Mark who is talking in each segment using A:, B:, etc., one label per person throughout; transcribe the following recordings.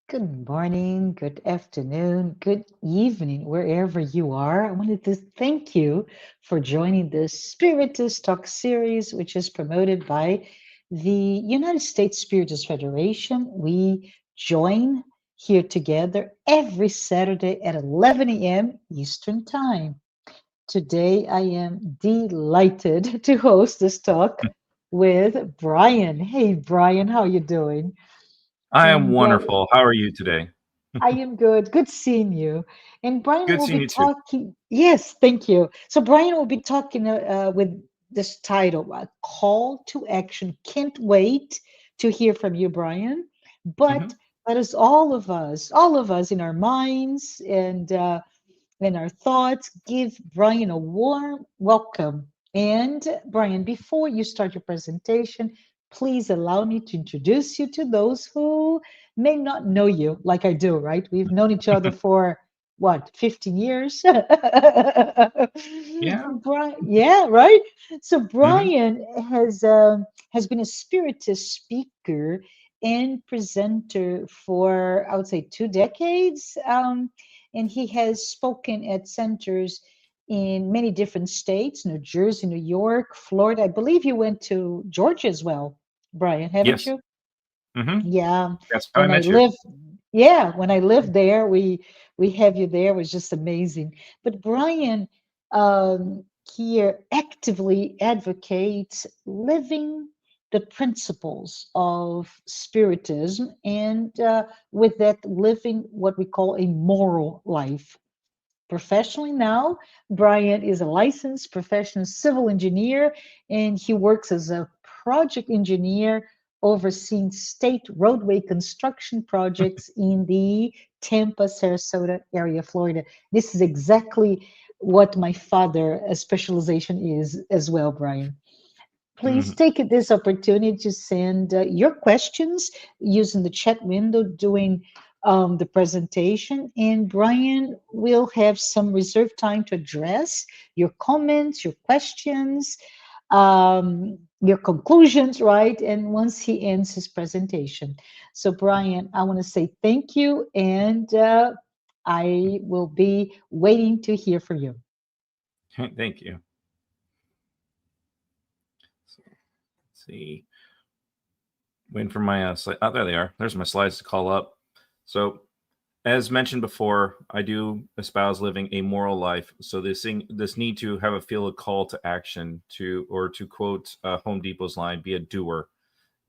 A: Good morning, good afternoon, good evening, wherever you are. I wanted to thank you for joining the Spiritist Talk series, which is promoted by the United States Spiritist Federation. We join here together every Saturday at 11 a.m. Eastern Time. Today, I am delighted to host this talk with Brian. Hey, Brian, how you doing?
B: I am
A: And
B: wonderful. How are you today?
A: I am good. Good seeing you. And Brian
B: Good
A: will
B: seeing
A: be
B: you too.
A: talking. Yes, thank you. So Brian will be talking with this title, Call to Action. Can't wait to hear from you, Brian. But
B: Hmm.
A: let us, all of us in our minds and in our thoughts, give Brian a warm welcome. And Brian, before you start your presentation, please allow me to introduce you to those who may not know you like I do, right? We've known each other for what, 15 years?
B: Yeah.
A: Brian, yeah, right. So
B: Hmm.
A: Brian has been a spiritist speaker and presenter for, I would say, 2 decades. And he has spoken at centers in many different states: New Jersey, New York, Florida. I believe you went to Georgia as well, Brian, haven't
B: Yes.
A: you?
B: Hmm.
A: Yeah.
B: That's how I
A: When I
B: met you.
A: lived, yeah, when I lived there, we have you there. It was just amazing. But Brian here actively advocates living the principles of Spiritism and with that, living what we call a moral life. Professionally now, Brian is a licensed professional civil engineer and he works as a project engineer overseeing state roadway construction projects in the Tampa, Sarasota area, Florida. This is exactly what my father specialization is as well, Brian. Please
B: Hmm.
A: take this opportunity to send your questions using the chat window during the presentation. And Brian will have some reserved time to address your comments, your questions, your conclusions, right? And once he ends his presentation. So, Brian, I want to say thank you, and I will be waiting to hear from you.
B: Thank you. So, let's see. Waiting for my slide. Oh, there they are. There's my slides to call up. So, as mentioned before, I do espouse living a moral life. So this need to have a feel a call to action or to quote Home Depot's line, "Be a doer,"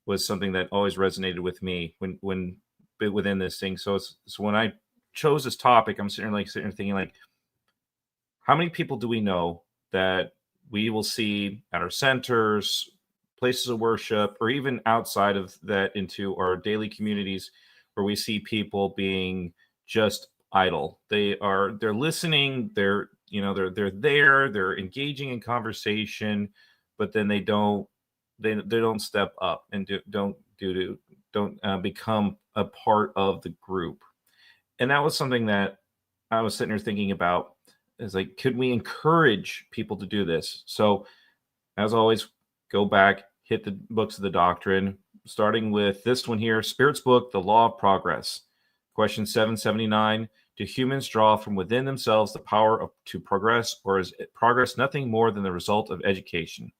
B: was something that always resonated with me when within this thing. So when I chose this topic, I'm sitting there thinking like, how many people do we know that we will see at our centers, places of worship, or even outside of that into our daily communities, where we see people being just idle? They're listening, they're there, they're engaging in conversation, but then they don't step up and don't become a part of the group. And that was something that I was sitting there thinking about, is like, could we encourage people to do this? So, as always, go back, hit the books of the doctrine, starting with this one here, Spirit's book, The Law of Progress. Question 779: do humans draw from within themselves the power to progress, or is progress nothing more than the result of education?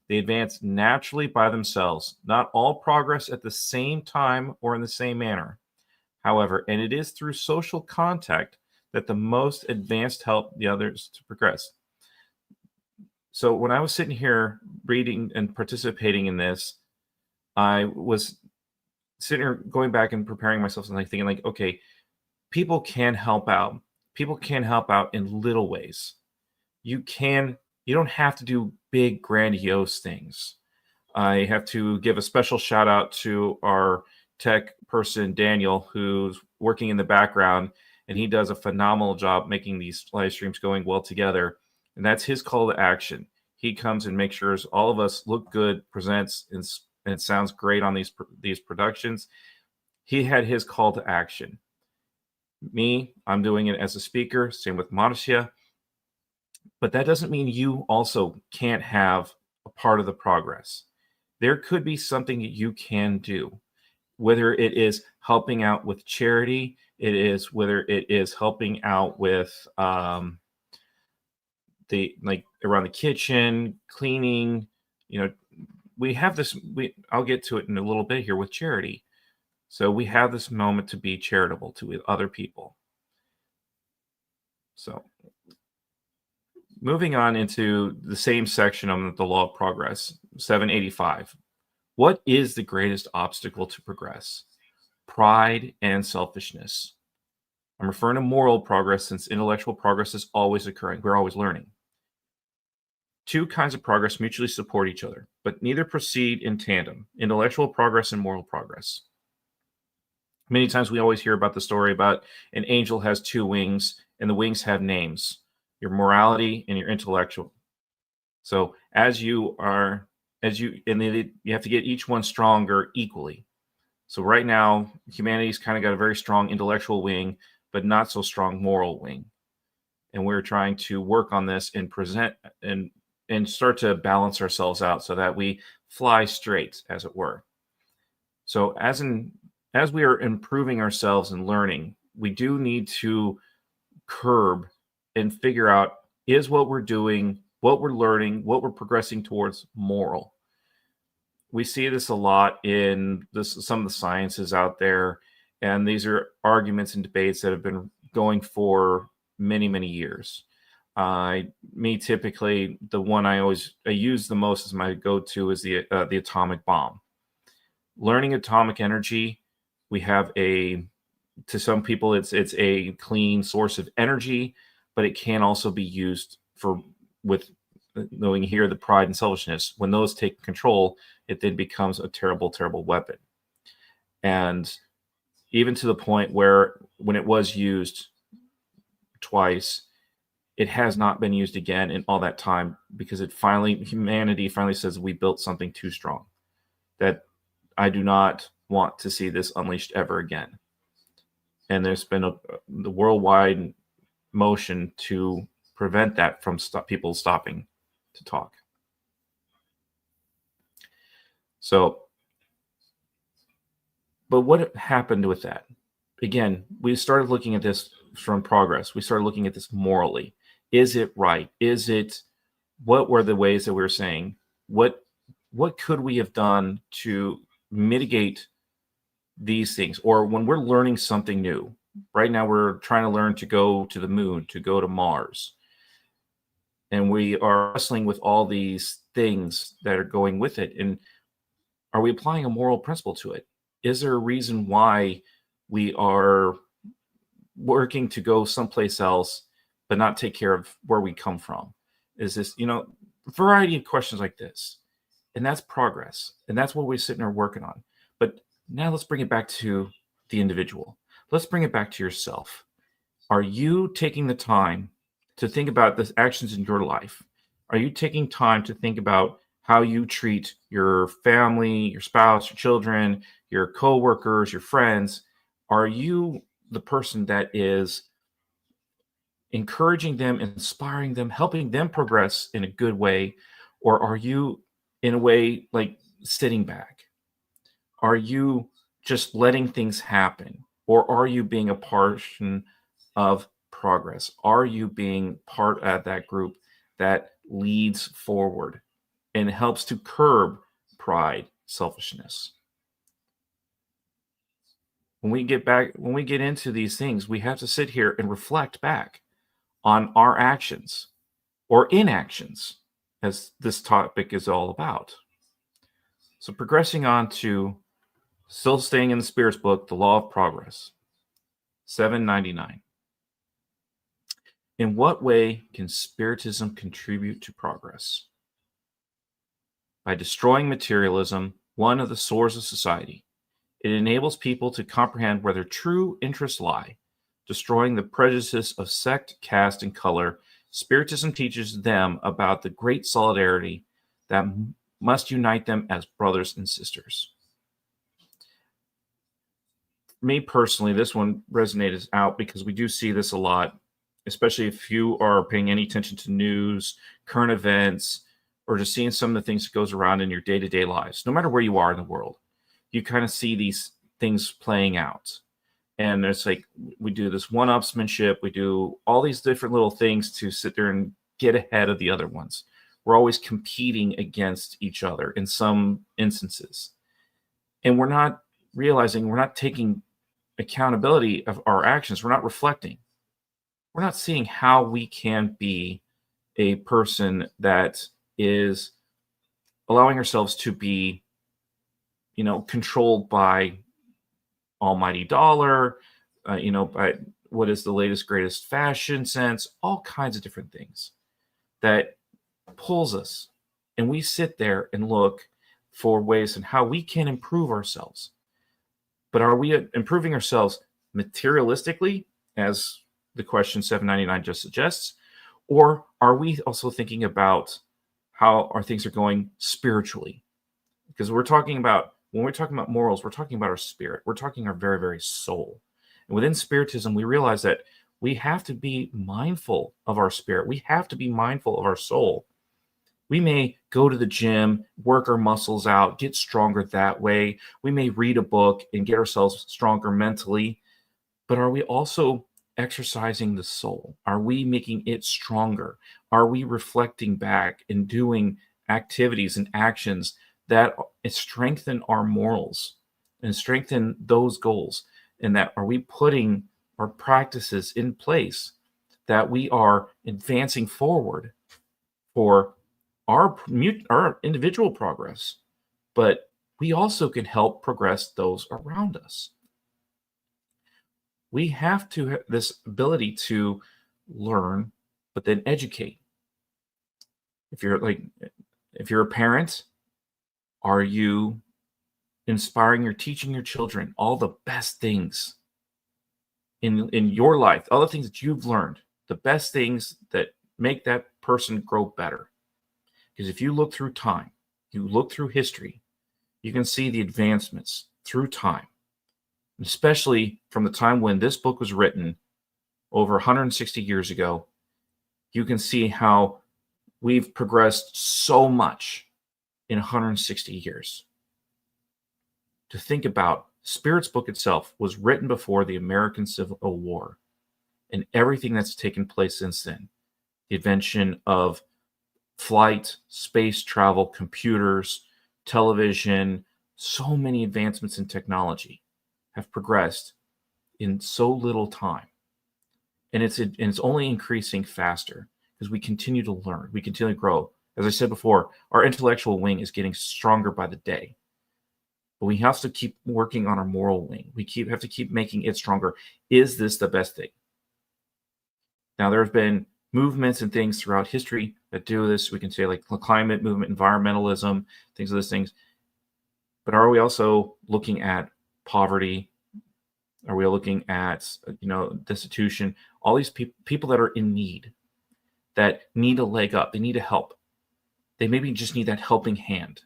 B: They advance naturally by themselves, not all progress at the same time or in the same manner. However, and it is through social contact that the most advanced help the others to progress. So when I was sitting here reading and participating in this, I was sitting here going back and preparing myself and like thinking like, okay, people can help out. People can help out in little ways. You can, you don't have to do big grandiose things. I have to give a special shout out to our tech person, Daniel, who's working in the background, and he does a phenomenal job making these live streams going well together. And that's his call to action. He comes and makes sure all of us look good, presents, and it sounds great on these productions. He had his call to action. Me, I'm doing it as a speaker. Same with Marcia. But that doesn't mean you also can't have a part of the progress. There could be something that you can do, whether it is helping out with charity, whether it is helping out with the like around the kitchen, cleaning. You know, we have this. I'll get to it in a little bit here with charity. So we have this moment to be charitable to other people. So moving on into the same section on the law of progress, 785. What is the greatest obstacle to progress? Pride and selfishness. I'm referring to moral progress since intellectual progress is always occurring. We're always learning. Two kinds of progress mutually support each other, but neither proceed in tandem: intellectual progress and moral progress. Many times we always hear about the story about an angel has two wings, and the wings have names: your morality and your intellectual. So you have to get each one stronger equally. So right now, humanity's kind of got a very strong intellectual wing, but not so strong moral wing. And we're trying to work on this and present and start to balance ourselves out so that we fly straight, as it were. So as we are improving ourselves and learning, we do need to curb and figure out, is what we're doing, what we're learning, what we're progressing towards moral? We see this a lot in some of the sciences out there, and these are arguments and debates that have been going for many, many years. Typically, the one I use the most as my go-to is the atomic bomb. Learning atomic energy, we have to some people, it's a clean source of energy, but it can also be used with knowing here the pride and selfishness. When those take control, it then becomes a terrible, terrible weapon. And even to the point where when it was used twice, it has not been used again in all that time, because humanity finally says we built something too strong, that I do not want to see this unleashed ever again. And there's been the worldwide motion to prevent that from people stopping to talk. So, but what happened with that? Again, we started looking at this from progress. We started looking at this morally. Is it right? What were the ways that we were saying? What could we have done to mitigate these things? Or when we're learning something new, right now we're trying to learn to go to the moon, to go to Mars. And we are wrestling with all these things that are going with it. And are we applying a moral principle to it? Is there a reason why we are working to go someplace else, but not take care of where we come from? Is this, variety of questions like this. And that's progress. And that's what we're sitting there working on. But now let's bring it back to the individual. Let's bring it back to yourself. Are you taking the time to think about the actions in your life? Are you taking time to think about how you treat your family, your spouse, your children, your coworkers, your friends? Are you the person that is encouraging them, inspiring them, helping them progress in a good way? Or are you, in a way, like sitting back? Are you just letting things happen? Or are you being a portion of progress? Are you being part of that group that leads forward and helps to curb pride, selfishness? When we get into these things, we have to sit here and reflect back on our actions or inactions, as this topic is all about. So progressing on to, still staying in the Spirit's book, The Law of Progress, 799. In what way can Spiritism contribute to progress? By destroying materialism, one of the sores of society. It enables people to comprehend where their true interests lie. Destroying the prejudices of sect, caste, and color, Spiritism teaches them about the great solidarity that must unite them as brothers and sisters. Me personally, this one resonated out because we do see this a lot especially if you are paying any attention to news, current events, or just seeing some of the things that goes around in your day-to-day lives, no matter where you are in the world, you kind of see these things playing out. And it's like we do this one-upsmanship. We do all these different little things to sit there and get ahead of the other ones. We're always competing against each other in some instances. And we're not realizing, we're not taking accountability of our actions. We're not reflecting. We're not seeing how we can be a person that is allowing ourselves to be, controlled by almighty dollar, by what is the latest, greatest fashion sense, all kinds of different things that pulls us. And we sit there and look for ways and how we can improve ourselves. But are we improving ourselves materialistically, as the question 799 just suggests? Or are we also thinking about how our things are going spiritually? Because when we're talking about morals, we're talking about our spirit. We're talking our very, very soul. And within Spiritism, we realize that we have to be mindful of our spirit. We have to be mindful of our soul. We may go to the gym, work our muscles out, get stronger that way. We may read a book and get ourselves stronger mentally. But are we also exercising the soul? Are we making it stronger? Are we reflecting back and doing activities and actions that strengthen our morals and strengthen those goals? And that are we putting our practices in place that we are advancing forward for our individual progress, but we also can help progress those around us. We have to have this ability to learn, but then educate. If you're a parent, are you inspiring or teaching your children all the best things in your life, all the things that you've learned, the best things that make that person grow better? Because if you look through time, you look through history, you can see the advancements through time, especially from the time when this book was written over 160 years ago. You can see how we've progressed so much in 160 years. To think about, Spirit's book itself was written before the American Civil War, and everything that's taken place since then, the invention of flight, space travel, computers, television, so many advancements in technology have progressed in so little time. And it's only increasing faster because we continue to learn, we continue to grow. As I said before, our intellectual wing is getting stronger by the day. But we have to keep working on our moral wing. We have to keep making it stronger. Is this the best thing? Now, there have been movements and things throughout history that do this. We can say like the climate movement, environmentalism, things of those things. But are we also looking at poverty? Are we looking at destitution? All these people that are in need, that need a leg up, they need a help. They maybe just need that helping hand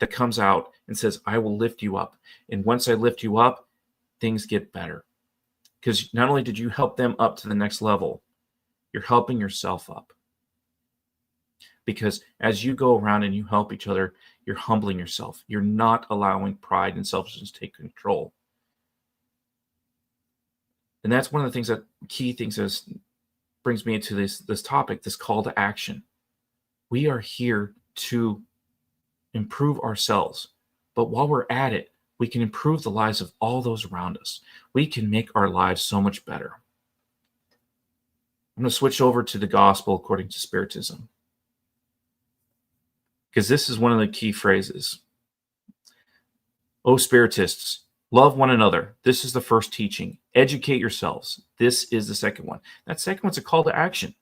B: that comes out and says, I will lift you up. And once I lift you up, things get better. Because not only did you help them up to the next level, you're helping yourself up. Because as you go around and you help each other, you're humbling yourself. You're not allowing pride and selfishness to take control. And that's one of the key things that brings me into this topic, this call to action. We are here to improve ourselves. But while we're at it, we can improve the lives of all those around us. We can make our lives so much better. I'm going to switch over to the gospel according to Spiritism, because this is one of the key phrases. O Spiritists, love one another. This is the first teaching. Educate yourselves. This is the second one. That second one's a call to action.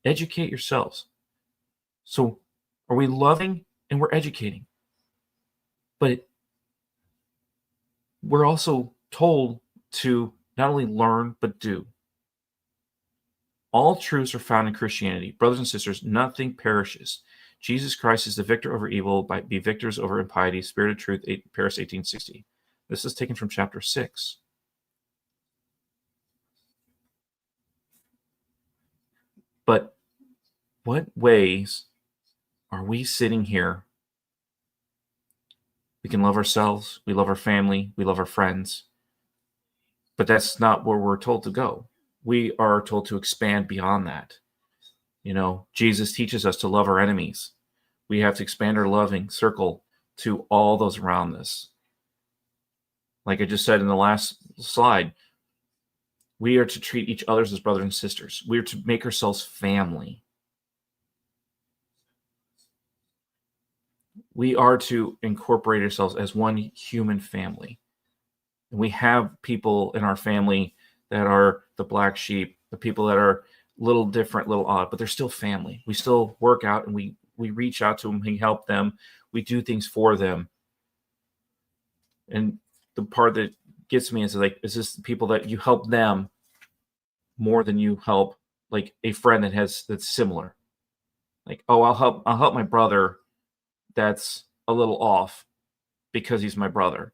B: Educate yourselves. So are we loving and we're educating? But we're also told to not only learn, but do. All truths are found in Christianity. Brothers and sisters, nothing perishes. Jesus Christ is the victor over evil, be victors over impiety. Spirit of Truth, Paris 1860. This is taken from chapter 6. What ways are we sitting here? We can love ourselves, we love our family, we love our friends, but that's not where we're told to go. We are told to expand beyond that. Jesus teaches us to love our enemies. We have to expand our loving circle to all those around us. Like I just said in the last slide, we are to treat each other as brothers and sisters. We are to make ourselves family. We are to incorporate ourselves as one human family. And we have people in our family that are the black sheep, the people that are little different, little odd, but they're still family. We still work out and we reach out to them, we help them, we do things for them. And the part that gets me is is this the people that you help them more than you help like a friend that's similar? Like, oh, I'll help my brother that's a little off because he's my brother,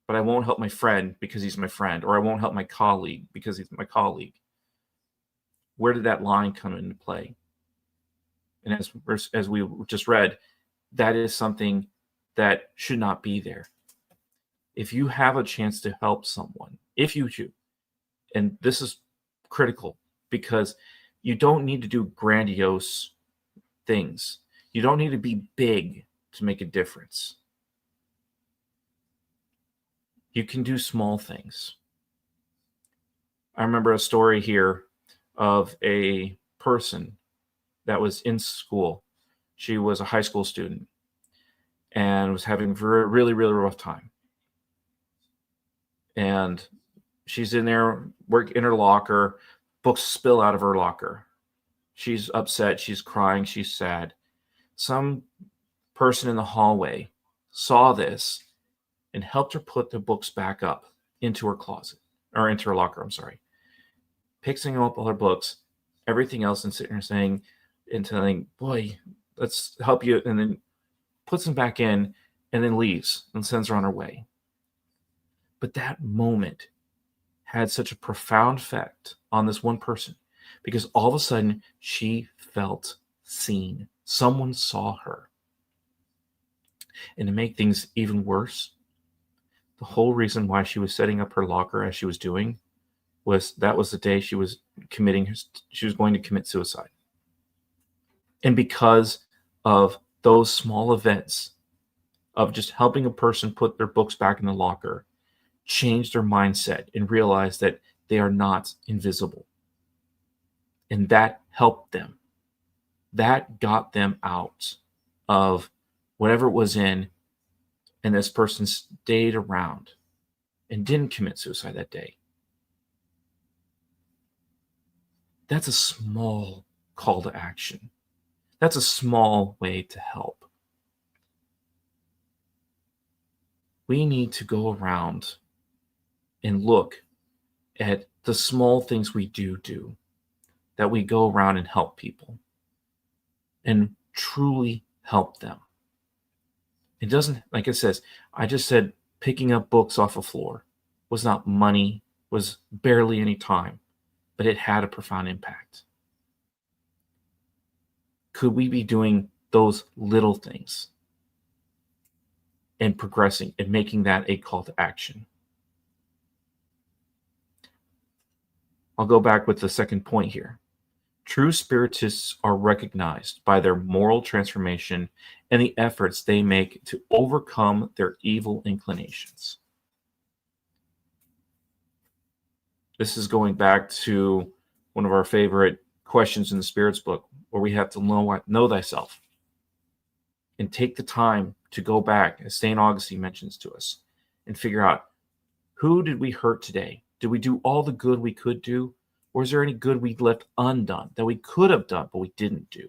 B: but I won't help my friend because he's my friend, or I won't help my colleague because he's my colleague. Where did that line come into play? And as we just read, that is something that should not be there. If you have a chance to help someone, if you do, and this is critical because you don't need to do grandiose things. You don't need to be big to make a difference. You can do small things. I remember a story here of a person that was in school. She was a high school student and was having a really, really rough time. And she's in there, in her locker, books spill out of her locker. She's upset, she's crying, she's sad. Some person in the hallway saw this and helped her put the books back up into her closet, or into her locker, I'm sorry. Picking up all her books, everything else, and sitting there saying, and telling, boy, let's help you, and then puts them back in, and then leaves and sends her on her way. But that moment had such a profound effect on this one person because all of a sudden she felt seen. Someone saw her. And to make things even worse, the whole reason why she was setting up her locker as she was doing was that was the day she was going to commit suicide. And because of those small events of just helping a person put their books back in the locker, changed their mindset and realized that they are not invisible. And that helped them. That got them out of whatever it was in, and this person stayed around and didn't commit suicide that day. That's a small call to action. That's a small way to help. We need to go around and look at the small things we do, that we go around and help people and truly help them. It doesn't, like it says, I just said picking up books off a floor was not money, was barely any time, but it had a profound impact. Could we be doing those little things and progressing and making that a call to action? I'll go back with the second point here. True Spiritists are recognized by their moral transformation and the efforts they make to overcome their evil inclinations. This is going back to one of our favorite questions in the Spirits book, where we have to know thyself and take the time to go back, as St. Augustine mentions to us, and figure out, who did we hurt today? Did we do all the good we could do? Or is there any good we left undone that we could have done, but we didn't do?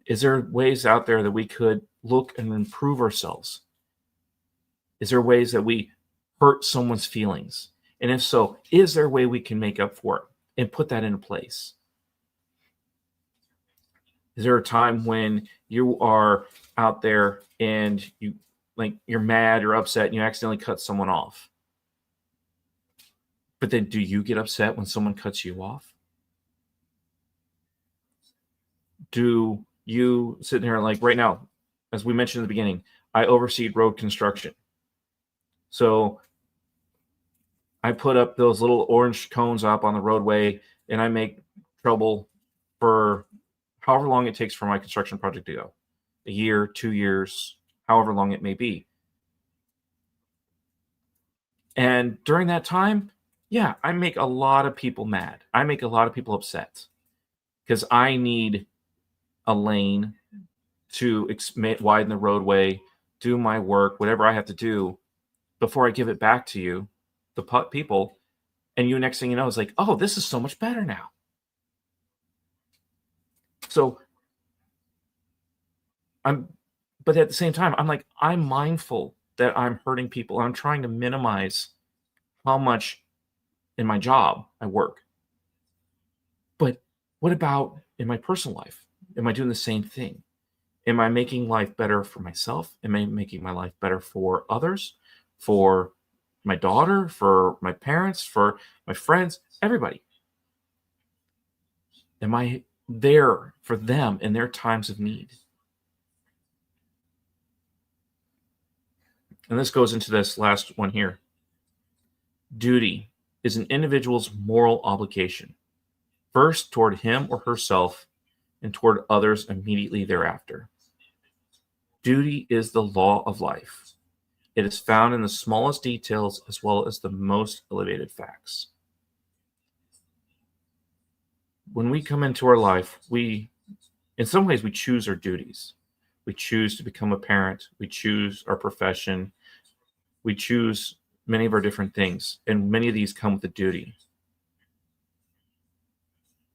B: Is there ways out there that we could look and improve ourselves? Is there ways that we hurt someone's feelings? And if so, is there a way we can make up for it and put that into place? Is there a time when you are out there and you're mad or upset and you accidentally cut someone off? But then do you get upset when someone cuts you off? do you sit there like right now, as we mentioned in the beginning, I oversee road construction. So I put up those little orange cones up on the roadway, and I make trouble for however long it takes for my construction project to go. A year, 2 years, however long it may be. And during that time, yeah, I make a lot of people mad. I make a lot of people upset because I need a lane to widen the roadway, do my work, whatever I have to do before I give it back to you, the people. And you, next thing you know, is like, oh, this is so much better now. So but at the same time, I'm like, I'm mindful that I'm hurting people. I'm trying to minimize how much in my job I work. But what about in my personal life? Am I doing the same thing? Am I making life better for myself? Am I making my life better for others, for my daughter, for my parents, for my friends, everybody? Am I there for them in their times of need? And this goes into this last one here. Duty is an individual's moral obligation, first toward him or herself and toward others immediately thereafter. Duty is the law of life. It is found in the smallest details as well as the most elevated facts. When we come into our life, in some ways, we choose our duties. We choose to become a parent. We choose our profession. We choose many of our different things, and many of these come with a duty.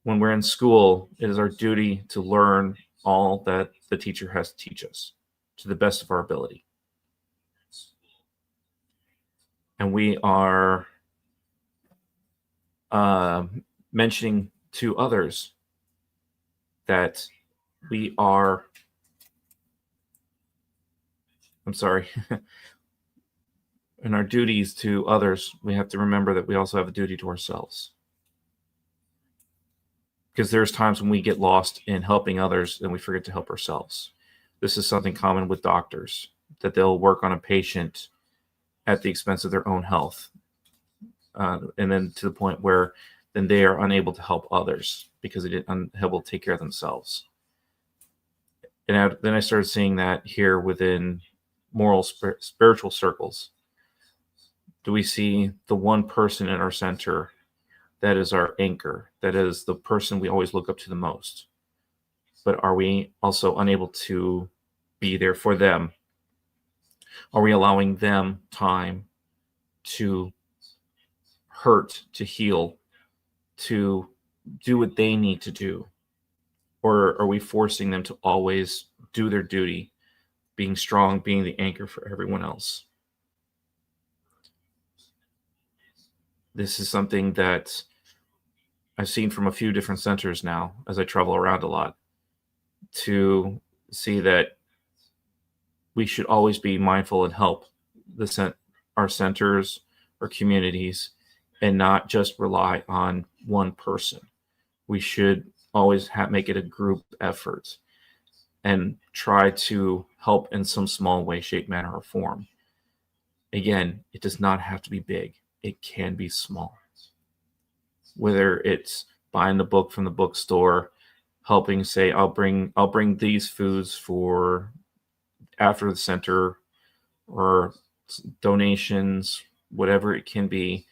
B: When we're in school, it is our duty to learn all that the teacher has to teach us to the best of our ability. And we are mentioning to others that we are, in our duties to others, we have to remember that we also have a duty to ourselves. Because there's times when we get lost in helping others and we forget to help ourselves. This is something common with doctors, that they'll work on a patient at the expense of their own health. And then to the point where then they are unable to help others because they didn't able to take care of themselves. And then I started seeing that here within moral spiritual circles. Do we see the one person in our center that is our anchor, that is the person we always look up to the most? But are we also unable to be there for them? Are we allowing them time to hurt, to heal, to do what they need to do? Or are we forcing them to always do their duty, being strong, being the anchor for everyone else? This is something that I've seen from a few different centers now as I travel around a lot, to see that we should always be mindful and help our centers, our communities, and not just rely on one person. We should always make it a group effort and try to help in some small way, shape, manner, or form. Again, it does not have to be big. It can be small. Whether it's buying the book from the bookstore, helping say, I'll bring these foods for after the center, or donations, whatever it can be,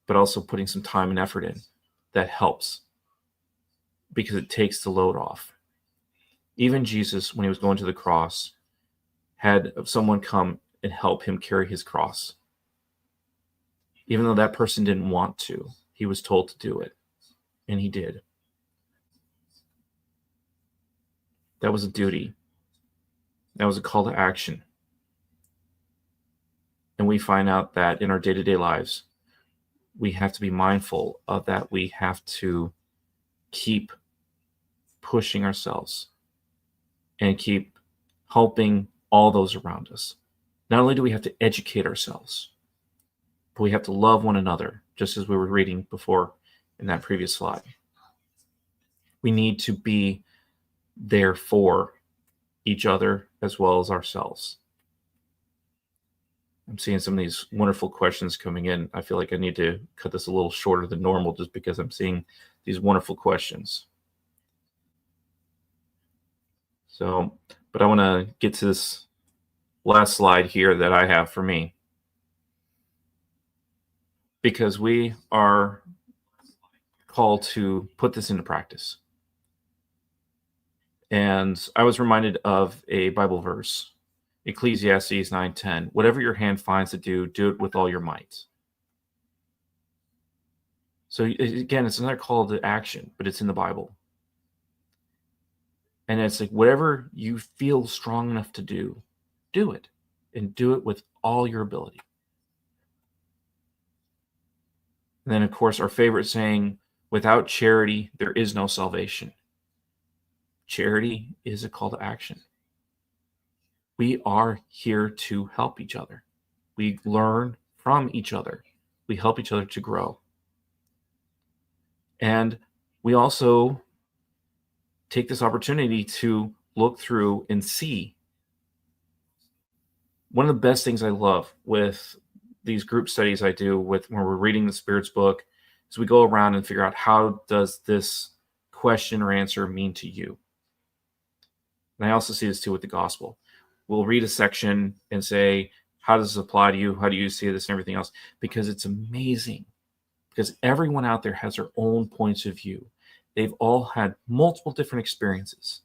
B: but also putting some time and effort in, that helps because it takes the load off. Even Jesus, when he was going to the cross, had someone come and help him carry his cross. Even though that person didn't want to, he was told to do it, and he did. That was a duty. That was a call to action. And we find out that in our day-to-day lives, we have to be mindful of that. We have to keep pushing ourselves and keep helping all those around us. Not only do we have to educate ourselves, but we have to love one another, just as we were reading before in that previous slide. We need to be there for each other as well as ourselves? I'm seeing some of these wonderful questions coming in. I feel like I need to cut this a little shorter than normal just because I'm seeing these wonderful questions. So, but I want to get to this last slide here that I have for me, because we are called to put this into practice. And I was reminded of a Bible verse, Ecclesiastes 9:10. Whatever your hand finds to do, do it with all your might. So again, it's another call to action, but it's in the Bible. And it's like, whatever you feel strong enough to do it, and do it with all your ability. And then, of course, our favorite saying, without charity, there is no salvation. Charity is a call to action. We are here to help each other. We learn from each other. We help each other to grow. And we also take this opportunity to look through and see. One of the best things I love with these group studies I do when we're reading the Spirit's book is we go around and figure out, how does this question or answer mean to you? And I also see this too with the gospel. We'll read a section and say, how does this apply to you? How do you see this and everything else? Because it's amazing. Because everyone out there has their own points of view. They've all had multiple different experiences.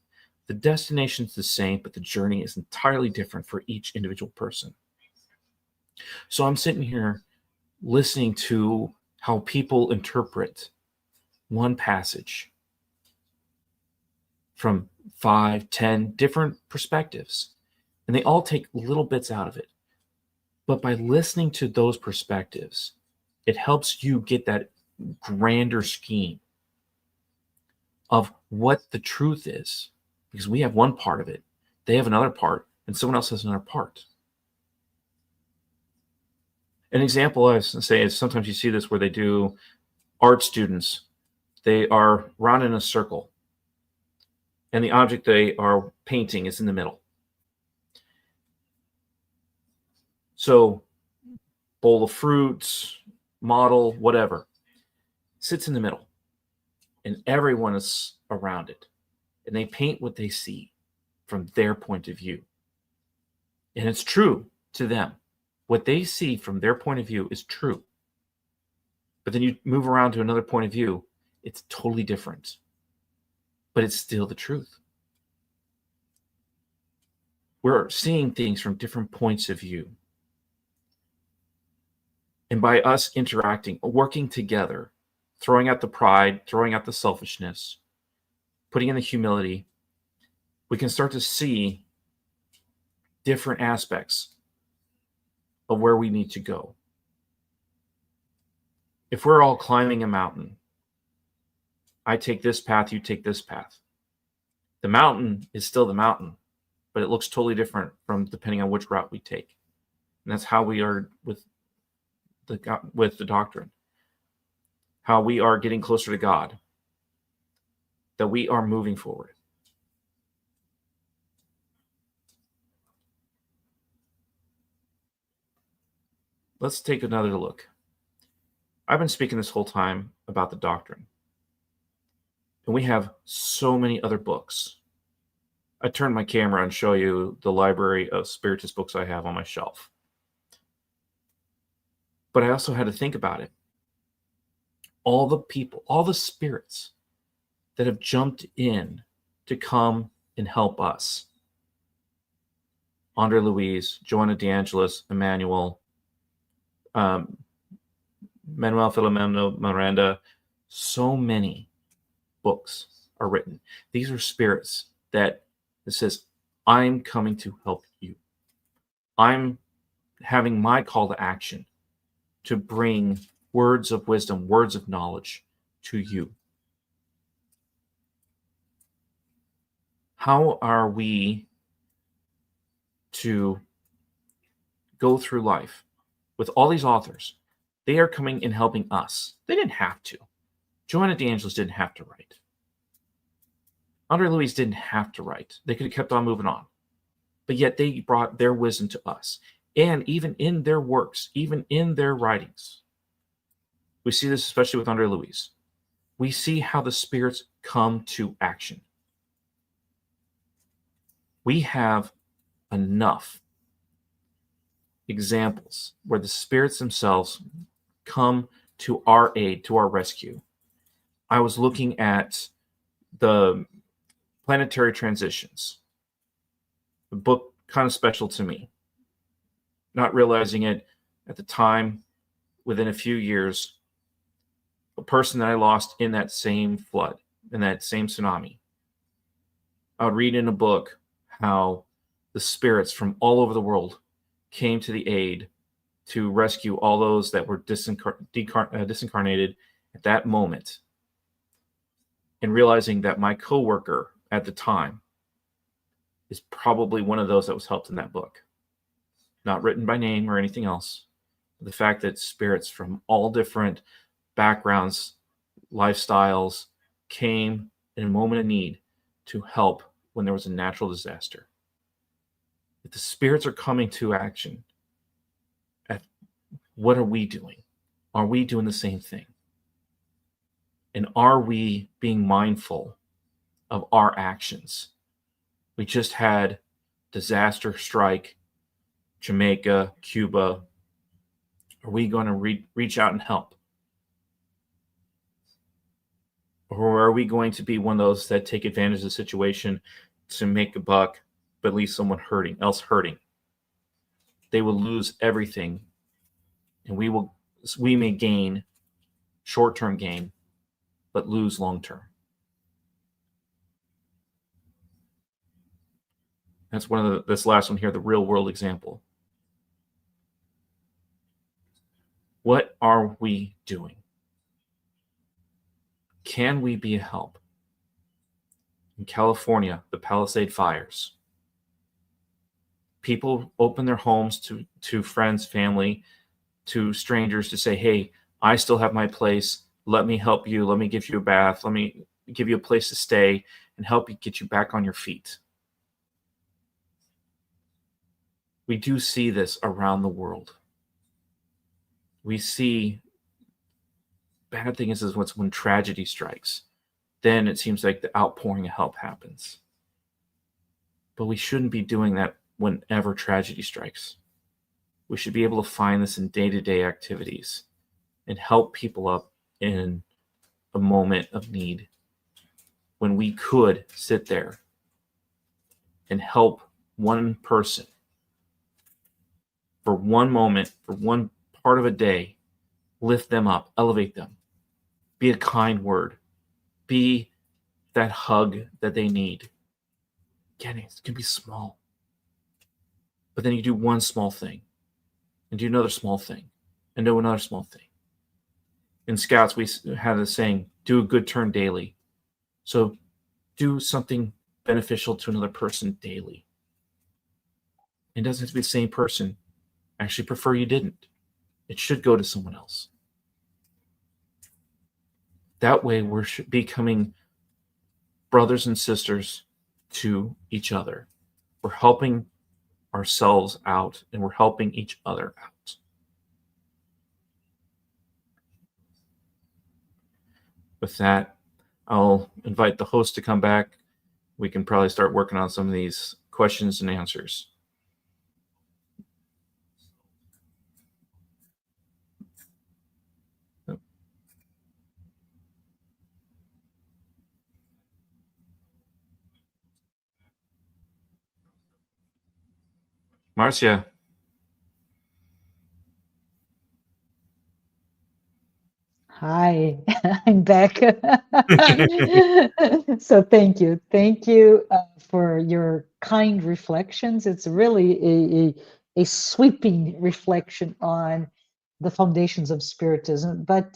B: The destination's the same, but the journey is entirely different for each individual person. So I'm sitting here listening to how people interpret one passage from 5, 10 different perspectives, and they all take little bits out of it. But by listening to those perspectives, it helps you get that grander scheme of what the truth is, because we have one part of it, they have another part, and someone else has another part. An example I was going to say is, sometimes you see this where they do art students. They are round in a circle, and the object they are painting is in the middle. So, bowl of fruits, model, whatever, sits in the middle, and everyone is around it. And they paint what they see from their point of view. And it's true to them. What they see from their point of view is true. But then you move around to another point of view, it's totally different. But it's still the truth. We're seeing things from different points of view. And by us interacting, working together, throwing out the pride, throwing out the selfishness, putting in the humility, we can start to see different aspects of where we need to go. If we're all climbing a mountain, I take this path, you take this path. The mountain is still the mountain, but it looks totally different from depending on which route we take. And that's how we are with the doctrine. How we are getting closer to God. That we are moving forward. Let's take another look. I've been speaking this whole time about the doctrine. And we have so many other books. I turned my camera and show you the library of Spiritist books I have on my shelf. But I also had to think about it. All the people, all the spirits that have jumped in to come and help us. Andre Luis, Joanna DeAngelis, Emmanuel, Manuel Filomeno Miranda, so many books are written. These are spirits that says, I'm coming to help you. I'm having my call to action to bring words of wisdom, words of knowledge to you. How are we to go through life with all these authors? They are coming and helping us. They didn't have to. Joanna DeAngelis didn't have to write. Andre Louise didn't have to write. They could have kept on moving on. But yet they brought their wisdom to us. And even in their works, even in their writings, we see this especially with Andre Louise. We see how the spirits come to action. We have enough examples where the spirits themselves come to our aid, to our rescue. I was looking at the planetary transitions, the book kind of special to me, not realizing it at the time. Within a few years, a person that I lost in that same flood, in that same tsunami, I would read in a book how the spirits from all over the world came to the aid to rescue all those that were disincarnated at that moment. And realizing that my coworker at the time is probably one of those that was helped in that book. Not written by name or anything else. The fact that spirits from all different backgrounds, lifestyles, came in a moment of need to help when there was a natural disaster. If the spirits are coming to action, what are we doing? Are we doing the same thing? And are we being mindful of our actions? We just had disaster strike, Jamaica, Cuba. Are we going to reach out and help? Or are we going to be one of those that take advantage of the situation to make a buck, but leave someone else hurting? They will lose everything, and we may gain short-term gain, but lose long-term. That's one of this last one here, the real world example. What are we doing? Can we be a help? In California, the Palisade fires. People open their homes to friends, family, to strangers to say, hey, I still have my place. Let me help you. Let me give you a bath. Let me give you a place to stay and help you get you back on your feet. We do see this around the world. We see bad thing is when tragedy strikes. Then it seems like the outpouring of help happens. But we shouldn't be doing that whenever tragedy strikes. We should be able to find this in day-to-day activities and help people up in a moment of need when we could sit there and help one person for one moment, for one part of a day, lift them up, elevate them, be a kind word, be that hug that they need. Again, it can be small. But then you do one small thing and do another small thing and do another small thing. In Scouts, we have the saying, do a good turn daily. So do something beneficial to another person daily. It doesn't have to be the same person. I actually prefer you didn't. It should go to someone else. That way we're becoming brothers and sisters to each other. We're helping ourselves out and we're helping each other out. With that, I'll invite the host to come back. We can probably start working on some of these questions and answers. Marcia.
A: Hi, I'm back. So thank you. Thank you for your kind reflections. It's really a sweeping reflection on the foundations of Spiritism. But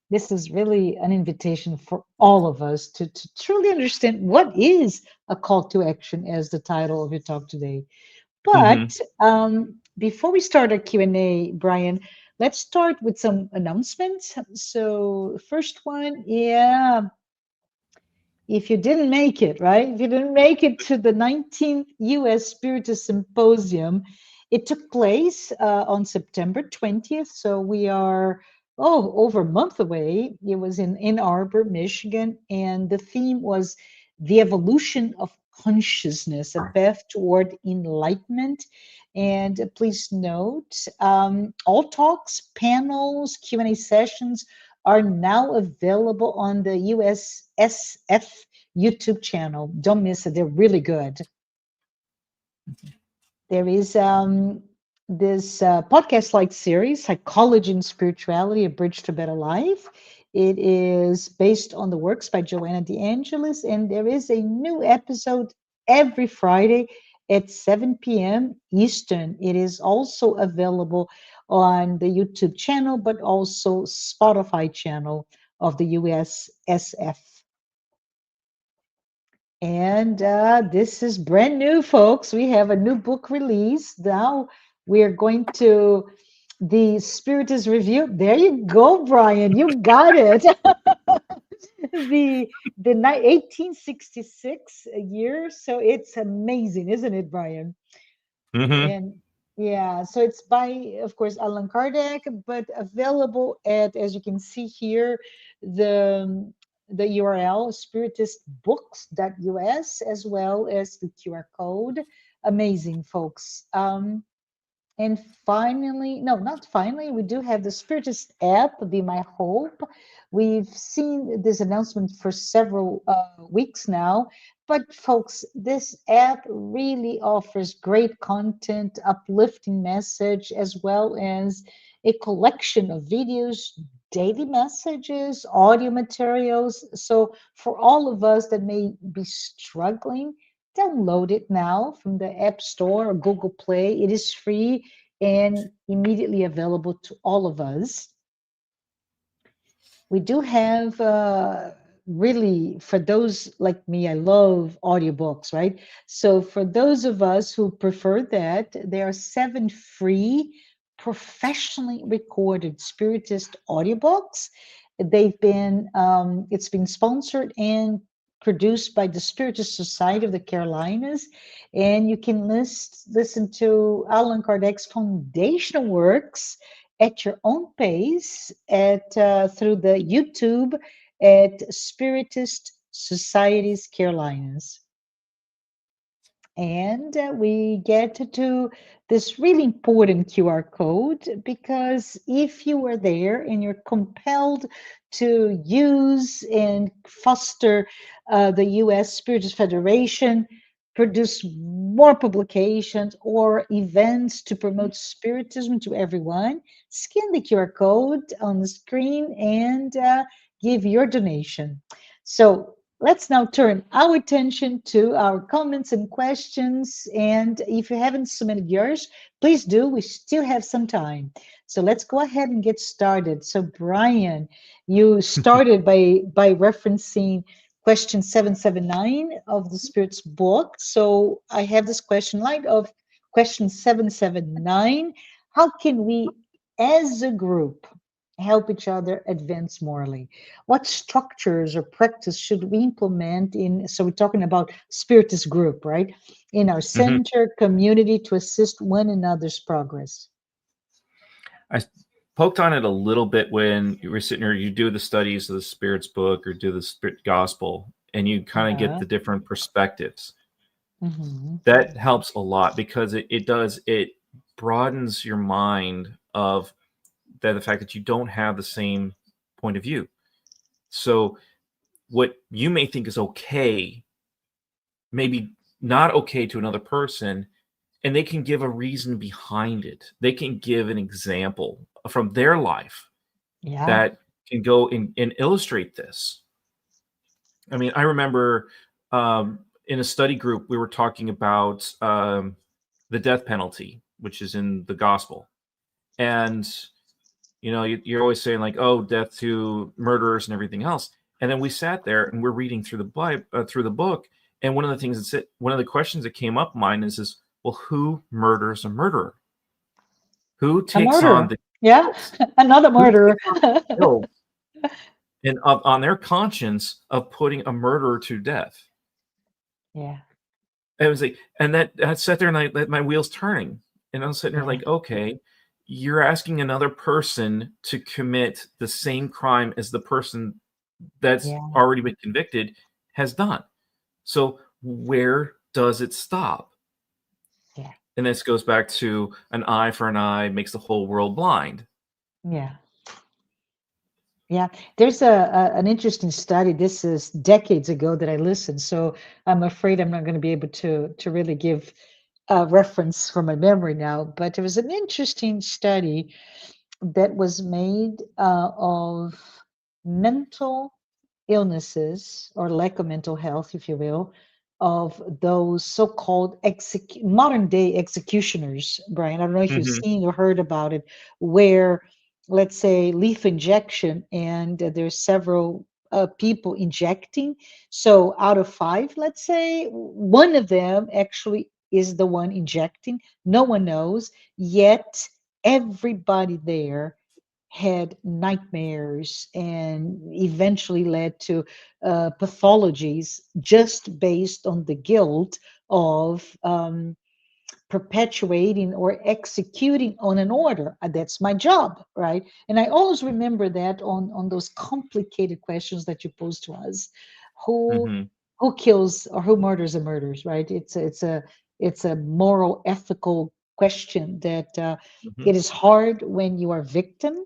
A: this is really an invitation for all of us to truly understand what is a call to action, as the title of your talk today. But before we start our Q&A, Brian, let's start with some announcements. So first one, yeah, if you didn't make it, right? If you didn't make it to the 19th US Spiritist Symposium, it took place on September 20th. So we are, over a month away. It was in Ann Arbor, Michigan. And the theme was the evolution of consciousness, a path toward enlightenment. And please note, all talks, panels, Q&A sessions are now available on the USSF YouTube channel. Don't miss it. They're really good. There is this podcast-like series, Psychology and Spirituality, A Bridge to Better Life. It is based on the works by Joanna De Angelis, and there is a new episode every Friday at 7 p.m. Eastern. It is also available on the YouTube channel, but also Spotify channel of the USSF. And this is brand new, folks. We have a new book release. Now we're going to the Spiritist Review. There you go, Brian. You got it. The 1866 year. So it's amazing, isn't it, Brian?
B: Mm-hmm.
A: And yeah, so it's by, of course, Allan Kardec, but available at, as you can see here, the URL spiritistbooks.us, as well as the QR code. Amazing, folks. And finally, no, not finally, we do have the Spiritist app, Be My Hope. We've seen this announcement for several weeks now, but folks, this app really offers great content, uplifting message, as well as a collection of videos, daily messages, audio materials. So for all of us that may be struggling, download it now from the App Store or Google Play. It is free and immediately available to all of us. We do have really, for those like me, I love audiobooks, right? So for those of us who prefer that, there are 7 free professionally recorded Spiritist audiobooks. It's been sponsored and produced by the Spiritist Society of the Carolinas, and you can listen to Allan Kardec's foundational works at your own pace through the YouTube at Spiritist Societies Carolinas. And we get to this really important QR code, because if you are there and you're compelled to use and foster the US Spiritist Federation, produce more publications or events to promote Spiritism to everyone, scan the QR code on the screen and give your donation. So let's now turn our attention to our comments and questions. And if you haven't submitted yours, please do. We still have some time. So let's go ahead and get started. So Brian, you started by referencing question 779 of the Spirit's book. So I have this question line of question 779. How can we, as a group, help each other advance morally? What structures or practice should we implement in, so we're talking about Spiritist group, right? In our
B: Mm-hmm.
A: center community to assist one another's progress?
B: I poked on it a little bit when you were sitting here. You do the studies of the Spirit's book or do the Spirit Gospel, and you kind of get the different perspectives.
A: Mm-hmm.
B: That helps a lot because it broadens your mind of the fact that you don't have the same point of view. So what you may think is okay, maybe not okay to another person, and they can give a reason behind it. They can give an example from their life that can go and illustrate this. I mean, I remember in a study group, we were talking about the death penalty, which is in the gospel. And, you know, you're always saying like, oh, death to murderers and everything else. And then we sat there and we're reading through the Bible, through the book. And one of the things one of the questions that came up mine is, well, who murders a murderer? Who takes on the
A: Yeah, another murderer.
B: and on their conscience of putting a murderer to death.
A: Yeah.
B: It was like, and that I sat there and I let my wheels turning, and I was sitting there
A: Yeah.
B: like, okay, you're asking another person to commit the same crime as the person that's
A: Yeah.
B: already been convicted has done. So where does it stop?
A: Yeah.
B: And this goes back to an eye for an eye makes the whole world blind.
A: Yeah. Yeah, there's an interesting study. This is decades ago that I listened, so I'm afraid I'm not going to be able to really give a reference from my memory now. But there was an interesting study that was made of mental illnesses or lack of mental health, if you will, of those so-called modern day executioners, Brian. I don't know if you've
B: Mm-hmm.
A: seen or heard about it, where, let's say, lethal injection, and there's several people injecting. So out of five, let's say, one of them actually is the one injecting. No one knows, yet everybody there had nightmares and eventually led to pathologies just based on the guilt of perpetuating or executing on an order. That's my job, right? And I always remember that on those complicated questions that you pose to us, who
B: Mm-hmm.
A: who kills or who murders a murders, right? It's a moral, ethical question that
B: Mm-hmm.
A: it is hard when you are victim,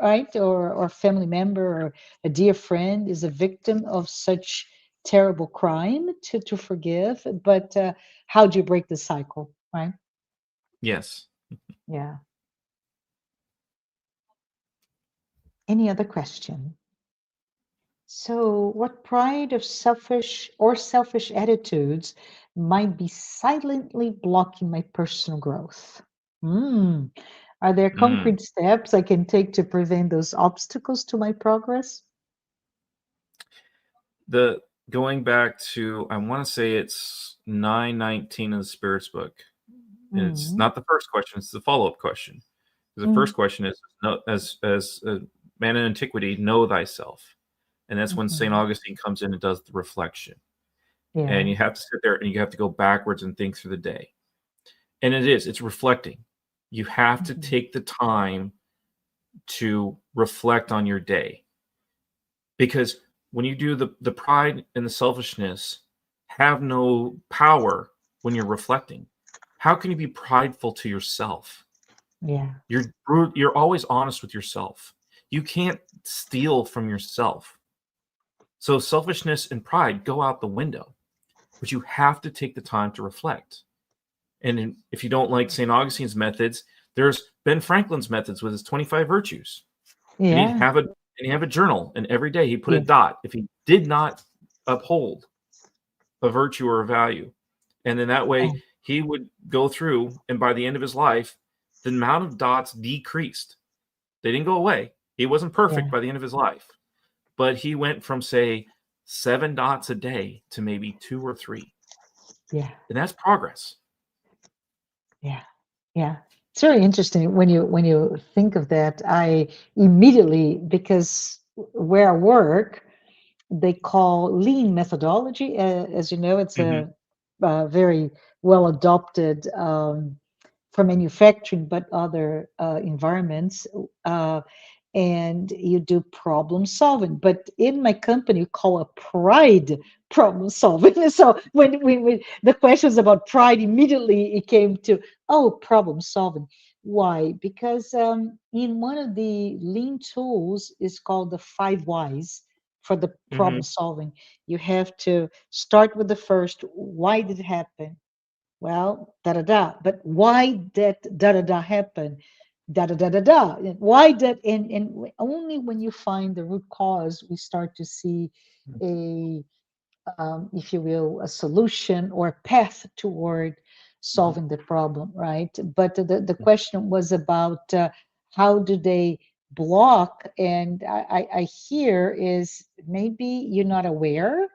A: right? Or family member or a dear friend is a victim of such terrible crime to forgive. But how do you break the cycle, right?
B: Yes.
A: Yeah. Any other question? So, what pride of selfish attitudes might be silently blocking my personal growth? Hmm. Are there
B: Mm.
A: concrete steps I can take to prevent those obstacles to my progress?
B: The going back to I want to say it's 919 of the Spirit's book. And it's
A: Mm,
B: not the first question; it's the follow-up question. The
A: mm,
B: first question is, no, as a man in antiquity, know thyself, and that's when Saint
A: mhm.
B: Augustine comes in and does the reflection. And
A: Yeah.
B: you have to sit there and you have to go backwards and think through the day. And it's reflecting. You have to
A: Mhm.
B: take the time to reflect on your day, because when you do the pride and the selfishness have no power when you're reflecting. How can you be prideful to yourself?
A: Yeah.
B: You're always honest with yourself. You can't steal from yourself. So selfishness and pride go out the window, but you have to take the time to reflect. And if you don't like St. Augustine's methods, there's Ben Franklin's methods with his 25 virtues. And
A: Yeah.
B: he'd have a journal, and every day he put a
A: Yeah.
B: dot if he did not uphold a virtue or a value. And then that
A: Yeah.
B: way he would go through, and by the end of his life, the amount of dots decreased. They didn't go away. He wasn't perfect
A: Yeah.
B: by the end of his life, but he went from, say, 7 dots a day to maybe two or three.
A: Yeah.
B: And that's progress.
A: Yeah. Yeah. It's very interesting when you think of that. I immediately, because where I work, they call lean methodology. As you know, it's
B: Hmm.
A: a very well adopted for manufacturing, but other environments. Uh, and you do problem solving. But in my company, you call a pride problem solving. So when the questions about pride, immediately it came to, oh, problem solving. Why? Because in one of the lean tools is called the 5 whys for the problem
B: Hmm.
A: solving. You have to start with the first, why did it happen? Well, da da da. But why did da da da happen? Da da da da da. And why did and only when you find the root cause, we start to see a, if you will, a solution or a path toward solving the problem, right? But the question was about how do they block, and I hear is maybe you're not aware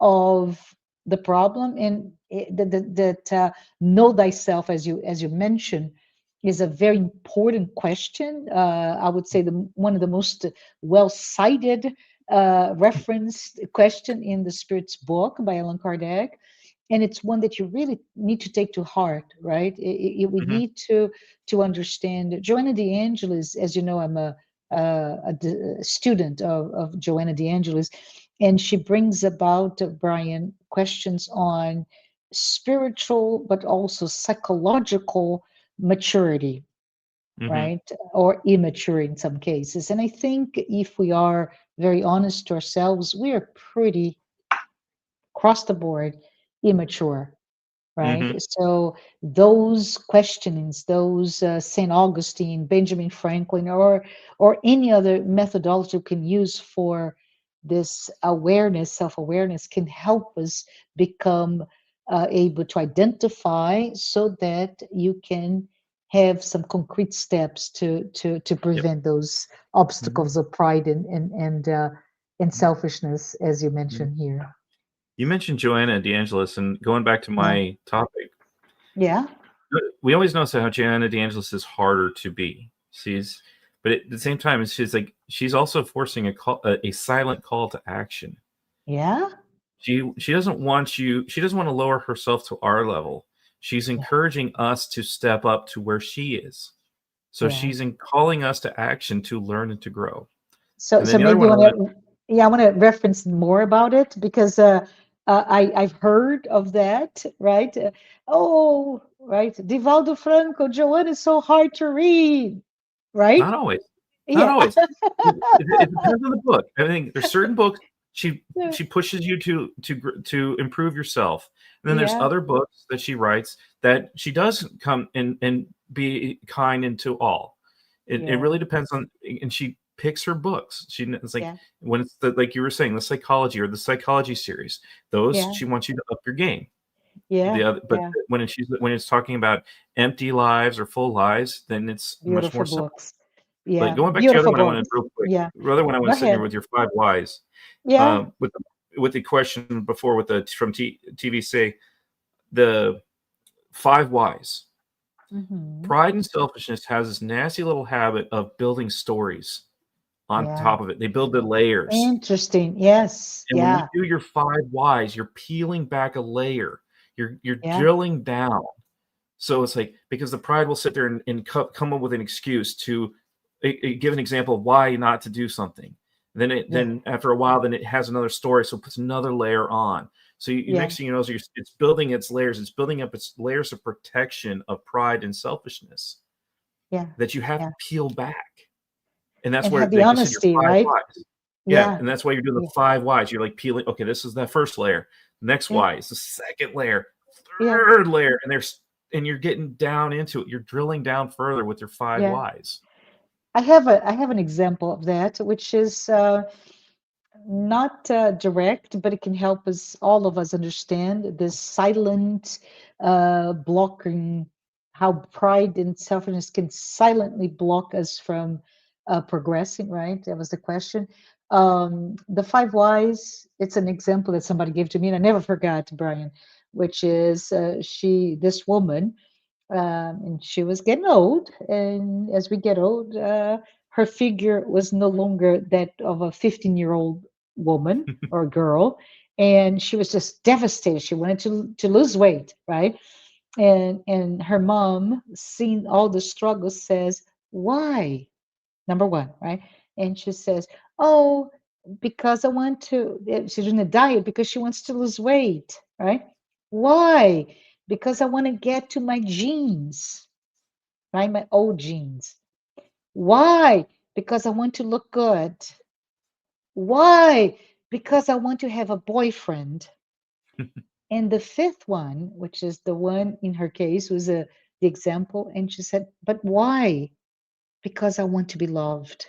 A: of the problem, and that know thyself, as you mentioned, is a very important question. I would say one of the most well cited referenced question in the Spirit's book by Allan Kardec, and it's one that you really need to take to heart, right? We
B: Hmm.
A: need to understand. Joanna de Angelis, as you know, I'm a student of Joanna de Angelis, and she brings about, Brian, questions on spiritual but also psychological maturity,
B: Hmm.
A: right? Or immature in some cases. And I think if we are very honest to ourselves, we are pretty across the board immature, right?
B: Hmm.
A: So those questionings, those Saint Augustine, Benjamin Franklin, or any other methodology we can use for this awareness, self-awareness, can help us become able to identify, so that you can have some concrete steps to
B: Yep.
A: prevent those
B: Hmm.
A: obstacles of pride and selfishness, as you
B: Hmm.
A: mentioned here.
B: You mentioned Joanna DeAngelis, and going back to
A: Yeah,
B: my topic,
A: yeah,
B: we always notice how Joanna DeAngelis is harder to be. But at the same time, she's also forcing a silent call to action.
A: yeah.
B: She doesn't want you. She doesn't want to lower herself to our level. She's encouraging us to step up to where she is. So
A: Yeah.
B: she's calling us to action to learn and to grow.
A: So,
B: And then
A: so
B: the other
A: maybe you
B: one I
A: want
B: want
A: to, yeah, I want to reference more about it, because I've heard of that, right? Oh, right. Divaldo Franco, Joanne is so hard to read, right?
B: not always, not
A: Yeah.
B: always. It depends on the book. I think there's certain books she
A: Yeah.
B: she pushes you to improve yourself, and then there's
A: Yeah.
B: other books that she writes that she does come and be kind into all. It
A: Yeah.
B: really depends on, and she picks her books. It's like
A: Yeah.
B: when it's like you were saying, the psychology or the psychology series. Those
A: Yeah.
B: she wants you to up your game.
A: Yeah.
B: The other, but
A: Yeah.
B: when it's talking about empty lives or full lives, then it's much
A: Beautiful
B: more simple.
A: books.
B: But
A: Yeah.
B: going back to the other
A: Beautiful
B: one, I wanted
A: books.
B: real quick.
A: Yeah.
B: The other one I
A: Go
B: want to sit here
A: ahead.
B: with your five whys.
A: Yeah.
B: With the question before with the from TVC, the five whys.
A: Hmm.
B: Pride and selfishness has this nasty little habit of building stories on
A: Yeah.
B: top of it. They build the layers.
A: Interesting. Yes.
B: And when you
A: Yeah.
B: do your five whys, you're peeling back a layer. You're
A: Yeah.
B: drilling down. So it's like, because the pride will sit there and come up with an excuse to give an example of why not to do something.
A: Yeah.
B: Then after a while, then it has another story, so it puts another layer on. So
A: Yeah.
B: next thing you know, it's building its layers. It's building up its layers of protection of pride and selfishness
A: Yeah.
B: that you have
A: Yeah.
B: to peel back. And that's
A: And
B: where,
A: have the
B: like you said, your
A: honesty,
B: five
A: right?
B: whys. Yeah,
A: Yeah.
B: and that's why you're doing the
A: Yeah.
B: five whys. You're like peeling. Okay, this is the first layer. Next
A: Yeah.
B: why is the second layer,
A: Yeah.
B: third layer, and you're getting down into it. You're drilling down further with your five
A: Yeah.
B: whys.
A: I have an example of that, which is not direct, but it can help us, all of us, understand this silent blocking, how pride and selfishness can silently block us from progressing, right? That was the question. The five whys, it's an example that somebody gave to me, and I never forgot, Brian, which is this woman, and she was getting old. And as we get old, her figure was no longer that of a 15-year-old woman or girl, and she was just devastated. She wanted to lose weight, right? And her mom, seeing all the struggles, says, "Why?" Number one, right? And she says, "Oh, because I want to." She's doing a diet because she wants to lose weight, right? Why? Because I want to get to my jeans, right? My old jeans. Why? Because I want to look good. Why? Because I want to have a boyfriend. And the fifth one, which is the one in her case, was the example. And she said, "But why? Because I want to be loved."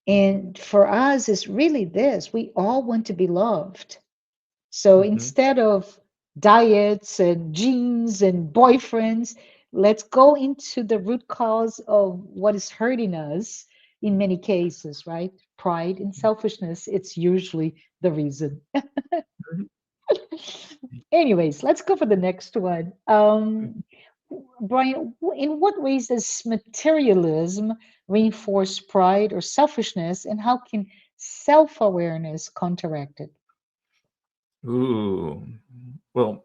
A: And for us, it's really this: we all want to be loved. So
B: Hmm.
A: instead of diets and genes and boyfriends, let's go into the root cause of what is hurting us in many cases, right? Pride and selfishness, it's usually the reason. Anyways, let's go for the next one. Brian, in what ways does materialism reinforce pride or selfishness, and how can self-awareness counteract it?
B: Ooh. Well,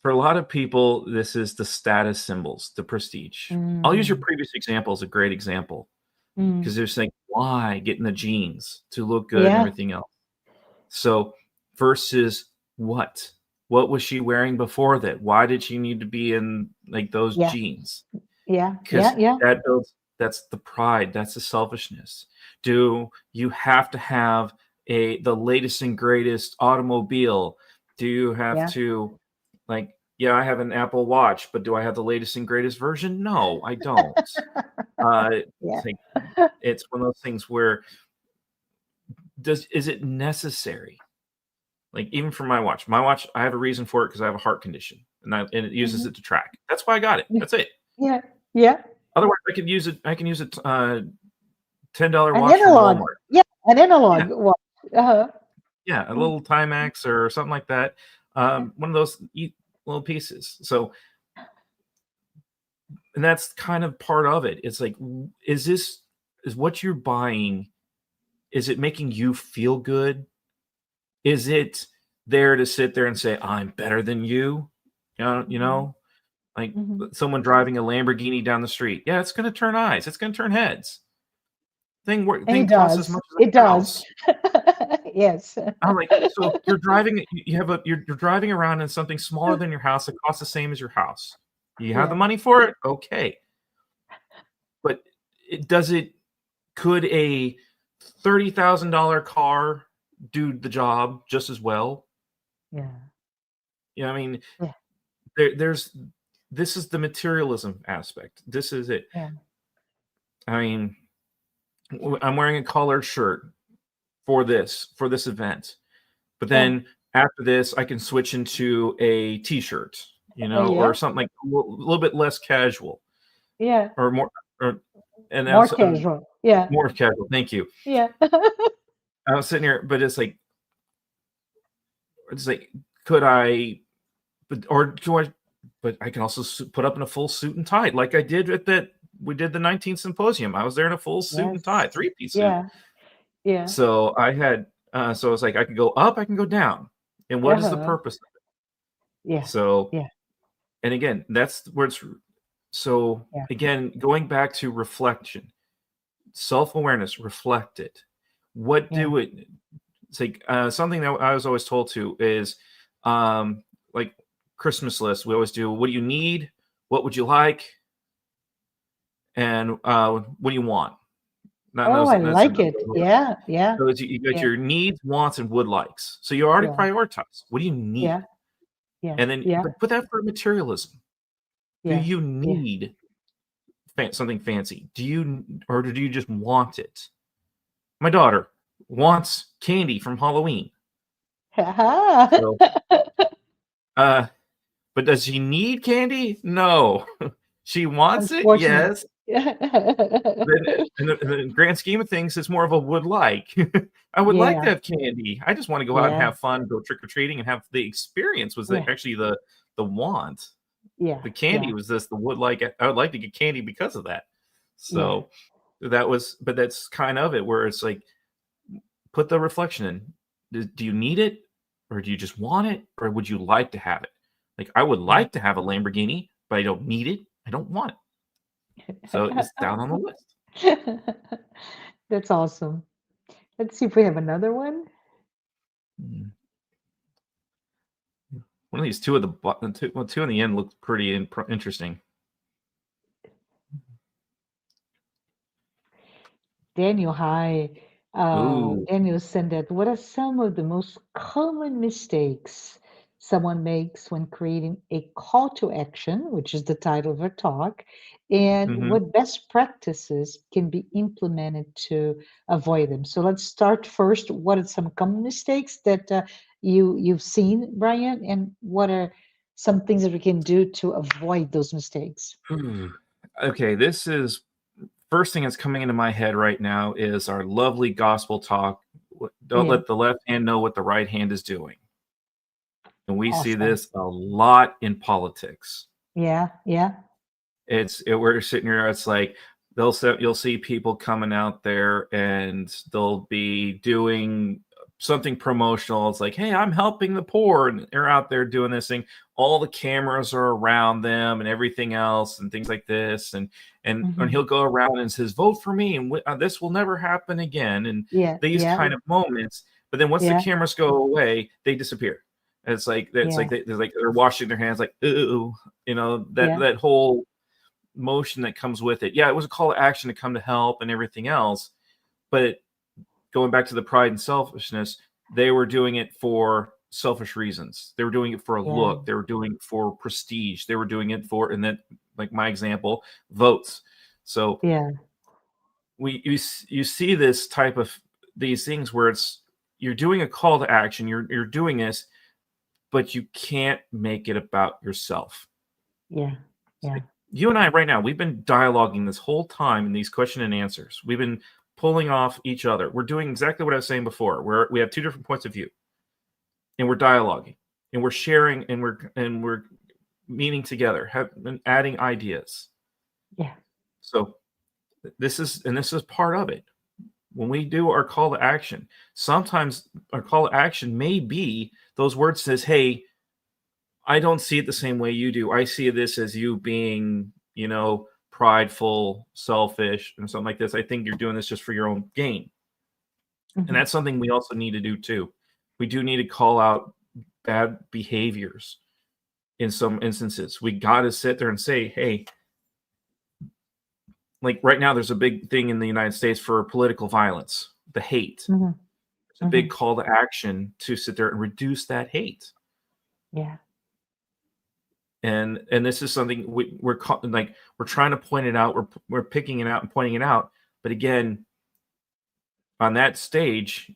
B: for a lot of people, this is the status symbols, the prestige. I'll use your
A: Mm,
B: previous example as a great example
A: mm,
B: because they're saying, why getting the jeans to look good and
A: yeah,
B: everything else? So, versus what? What was she wearing before that? Why did she need to be in like those
A: yeah,
B: jeans?
A: yeah, yeah,
B: Because
A: yeah,
B: that builds, that's the pride, that's the selfishness. Do you have to have the latest and greatest automobile? Do you have
A: yeah,
B: to, like, yeah, I have an Apple Watch, but do I have the latest and greatest version? No, I don't.
A: yeah.
B: It's like, it's one of those things where is it necessary? Like, even for my watch, I have a reason for it because I have a heart condition, and it uses
A: Mhm.
B: it to track. That's why I got it. That's it.
A: Yeah, yeah.
B: Otherwise, I could use it. I can use a $10
A: An
B: watch from
A: analog,
B: Walmart.
A: yeah, an
B: Yeah,
A: analog watch. Uh-huh.
B: yeah, a
A: Mm,
B: little Timex or something like that. One of those little pieces. So, and that's kind of part of it. It's like, is what you're buying? Is it making you feel good? Is it there to sit there and say, I'm better than you? You
A: mhm,
B: know, like
A: mhm.
B: someone driving a Lamborghini down the street. Yeah, it's going to turn eyes. It's going to turn heads.
A: And
B: Thing
A: it
B: costs as
A: does.
B: much as
A: It
B: a
A: does.
B: house.
A: Yes.
B: I'm like, so you're driving. You have you're driving around in something smaller than your house that costs the same as your house. You have the
A: Yeah.
B: money for it, okay. But does it? Could a $30,000 car do the job just as well?
A: Yeah.
B: I mean,
A: Yeah.
B: there's this is the materialism aspect. This is it.
A: Yeah.
B: I mean, I'm wearing a collared shirt for this event. But
A: Yeah.
B: then after this, I can switch into a t-shirt, or
A: Yeah.
B: something like a little bit less casual
A: Yeah.
B: or more, or, and
A: More
B: also
A: casual. Yeah.
B: more casual. Thank you.
A: Yeah.
B: I was sitting here, but it's like, could I, or do I, but I can also put up in a full suit and tie, like I did at that. We did the 19th symposium. I was there in a full suit and tie,
A: Yes.
B: three-piece suit.
A: Yeah. Yeah.
B: So I had, so it's like I can go up, I can go down. And what is the
A: Uh-huh.
B: purpose?
A: Yeah.
B: So,
A: Yeah.
B: and again, that's where it's so
A: Yeah.
B: again, going back to reflection, self-awareness, reflect it. What
A: Yeah.
B: do it? It's like something that I was always told to is like Christmas list. We always do, what do you need? What would you like? And what do you want? Not
A: Oh,
B: those,
A: I
B: that's in
A: like
B: those
A: it.
B: order.
A: Yeah. Yeah.
B: So you got
A: Yeah.
B: your needs, wants, and would likes. So you already
A: Yeah.
B: prioritize. What do you need?
A: Yeah. Yeah.
B: And then,
A: Yeah.
B: but put that for materialism. Do
A: Yeah.
B: you
A: Yeah.
B: need something fancy? Or do you just want it? My daughter wants candy from Halloween.
A: Ha-ha.
B: So, uh, but does she need candy? No. She wants it?
A: Unfortunate.
B: Yes. Then in the grand scheme of things, it's more of a would like. I would like to
A: Yeah.
B: have candy. I just want to go out and
A: Yeah.
B: have fun, go trick or treating, and have the experience. Was
A: Yeah.
B: actually the want.
A: Yeah.
B: The candy
A: Yeah.
B: was this the would like. I would like to get candy because of that.
A: Yeah.
B: So but that's kind of it, where it's like, put the reflection in. Do you need it, or do you just want it, or would you like to have it? Like, I would
A: Yeah.
B: like to have a Lamborghini, but I don't need it. I don't want it. So it's down on the list.
A: That's awesome. Let's see if we have another one.
B: Mm. One of these two at the bottom, two in the end look pretty interesting.
A: Daniel, hi.
B: Ooh.
A: Daniel sent that. What are some of the most common mistakes someone makes when creating a call to action, which is the title of our talk, and
B: Hmm.
A: what best practices can be implemented to avoid them? So let's start first. What are some common mistakes that you've seen, Brian, and what are some things that we can do to avoid those mistakes?
B: Okay, this is first thing that's coming into my head right now is our lovely gospel talk. Don't
A: Yeah,
B: let the left hand know what the right hand is doing. And we see
A: awesome.
B: this a lot in politics.
A: Yeah, yeah,
B: we're sitting here. It's like you'll see people coming out there and they'll be doing something promotional. It's like, hey, I'm helping the poor, and they're out there doing this thing. All the cameras are around them and everything else and things like this. And he'll go around and says, vote for me, and this will never happen again. And
A: Yeah.
B: these
A: Yeah.
B: kind of moments. But then once the cameras go away, they disappear. And it's like they're washing their hands, like, ooh, that whole motion that comes with it. Yeah, it was a call to action to come to help and everything else. But going back to the pride and selfishness, they were doing it for selfish reasons. They were doing it for a look. They were doing it for prestige. They were doing it for, and then, like my example, votes. So you see this type of these things where you're doing a call to action. You're doing this, but you can't make it about yourself.
A: Yeah.
B: Like you and I right now, we've been dialoguing this whole time in these question and answers. We've been pulling off each other. We're doing exactly what I was saying before, where we have two different points of view, and we're dialoguing, and we're sharing, and we're meeting together, adding ideas.
A: Yeah.
B: So this is part of it. When we do our call to action, sometimes our call to action may be those words says, hey, I don't see it the same way you do. I see this as you being, prideful, selfish, and something like this. I think you're doing this just for your own gain. And that's something we also need to do too. We do need to call out bad behaviors in some instances. We got to sit there and say, hey, like right now, there's a big thing in the United States for political violence, the hate. It's a big call to action to sit there and reduce that hate.
A: Yeah.
B: And this is something we're trying to point it out. We're picking it out and pointing it out. But again, on that stage,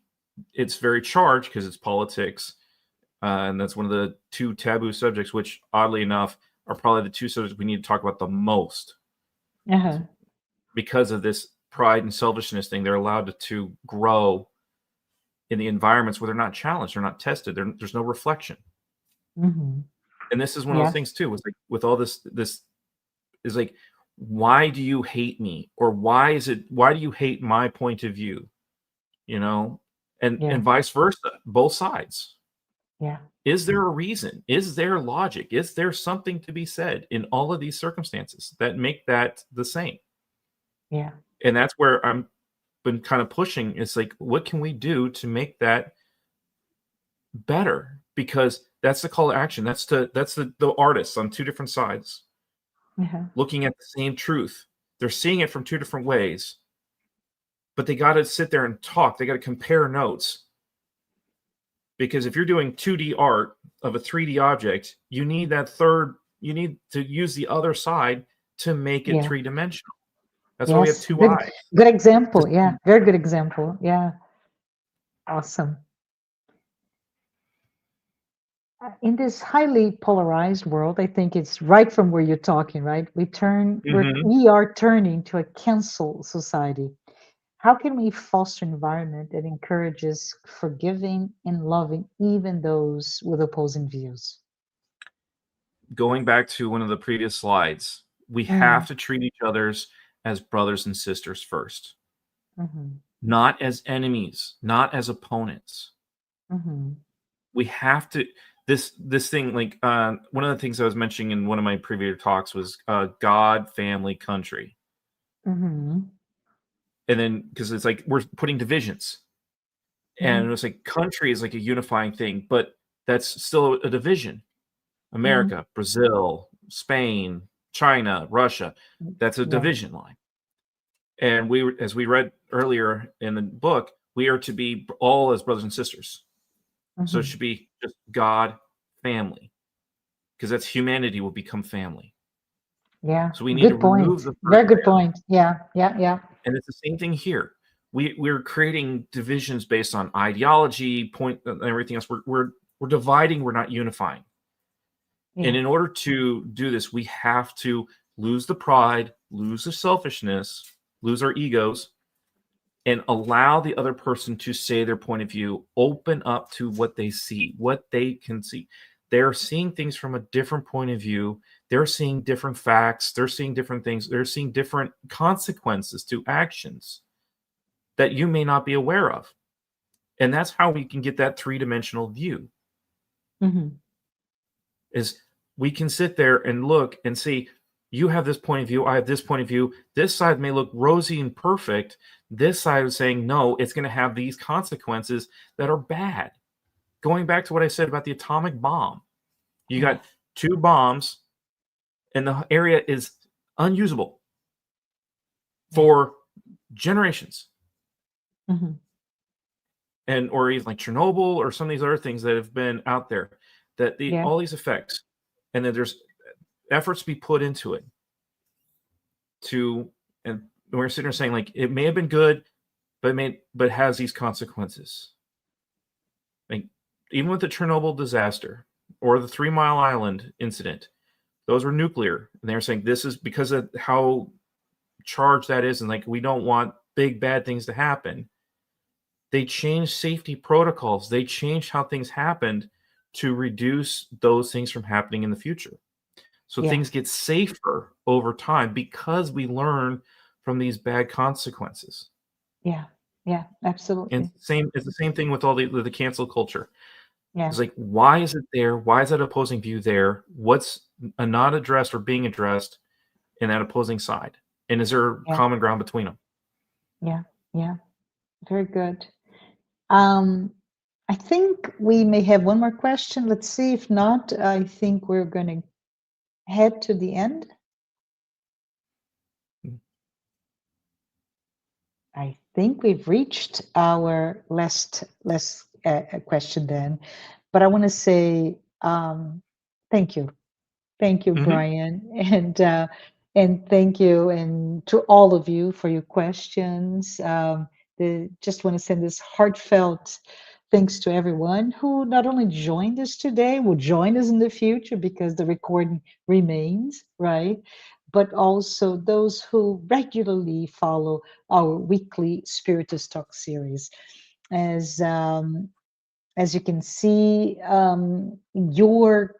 B: it's very charged because it's politics. And that's one of the two taboo subjects, which oddly enough are probably the two subjects we need to talk about the most. Because of this pride and selfishness thing, they're allowed to grow in the environments where they're not challenged, they're not tested, there's no reflection. And this is one of those things too, was like with all this is like, why do you hate me? Or why do you hate my point of view? And vice versa, both sides.
A: Yeah.
B: Is there a reason? Is there logic? Is there something to be said in all of these circumstances that make that the same?
A: Yeah.
B: And that's where I'm been kind of pushing. It's like, what can we do to make that better? Because that's the call to action. That's the artists on two different sides looking at the same truth. They're seeing it from two different ways, but they got to sit there and talk. They got to compare notes. Because if you're doing 2D art of a 3D object, you need to use the other side to make it three-dimensional. That's why we have two eyes.
A: Good example. Yeah. Very good example. Yeah. Awesome. In this highly polarized world, I think it's right from where you're talking, right? We are turning to a cancel society. How can we foster an environment that encourages forgiving and loving even those with opposing views?
B: Going back to one of the previous slides, we have to treat each others as brothers and sisters first, not as enemies, not as opponents. We have to. This thing, like one of the things I was mentioning in one of my previous talks was God, family, country. And then because it's like we're putting divisions, and it's like country is like a unifying thing, but that's still a division. America, Brazil, Spain, China, Russia, that's a division line. And as we read earlier in the book, we are to be all as brothers and sisters. So it should be just God, family, because that's humanity will become family.
A: Yeah.
B: So we need to remove the
A: very good point. Yeah.
B: And it's the same thing here. We're creating divisions based on ideology, point, and everything else. We're dividing. We're not unifying. And in order to do this, we have to lose the pride, lose the selfishness, lose our egos, and allow the other person to say their point of view, open up to what they see, what they can see. They're seeing things from a different point of view. they're seeing different facts, they're seeing different things, they're seeing different consequences to actions that you may not be aware of. And that's how we can get that three-dimensional view.
A: Mm-hmm.
B: Is we can sit there and look and see, you have this point of view, I have this point of view. This side may look rosy and perfect. This side is saying, no, it's going to have these consequences that are bad. Going back to what I said about the atomic bomb, you got 2 bombs and the area is unusable for generations.
A: Mm-hmm.
B: And or even like Chernobyl or some of these other things that have been out there, that all these effects, and then there's efforts to be put into it and we're sitting there saying, like, it may have been good, but has these consequences. Like, even with the Chernobyl disaster or the 3 Mile Island incident, those were nuclear, and they were saying this is because of how charged that is, and like, we don't want big bad things to happen. They changed safety protocols. They changed how things happened to reduce those things from happening in the future. So things get safer over time because we learn from these bad consequences.
A: Yeah, absolutely.
B: And it's the same thing with all the cancel culture.
A: Yeah.
B: It's like, why is it there? Why is that opposing view there? What's not addressed or being addressed in that opposing side? And is there common ground between them?
A: Yeah. Very good. I think we may have one more question. Let's see. If not, I think we're going to head to the end. I think we've reached our last question then, but I want to say thank you. Thank you, Brian, and thank you, and to all of you for your questions. Just want to send this heartfelt thanks to everyone who not only joined us today, will join us in the future because the recording remains, right? But also those who regularly follow our weekly Spiritist Talk series. As you can see, your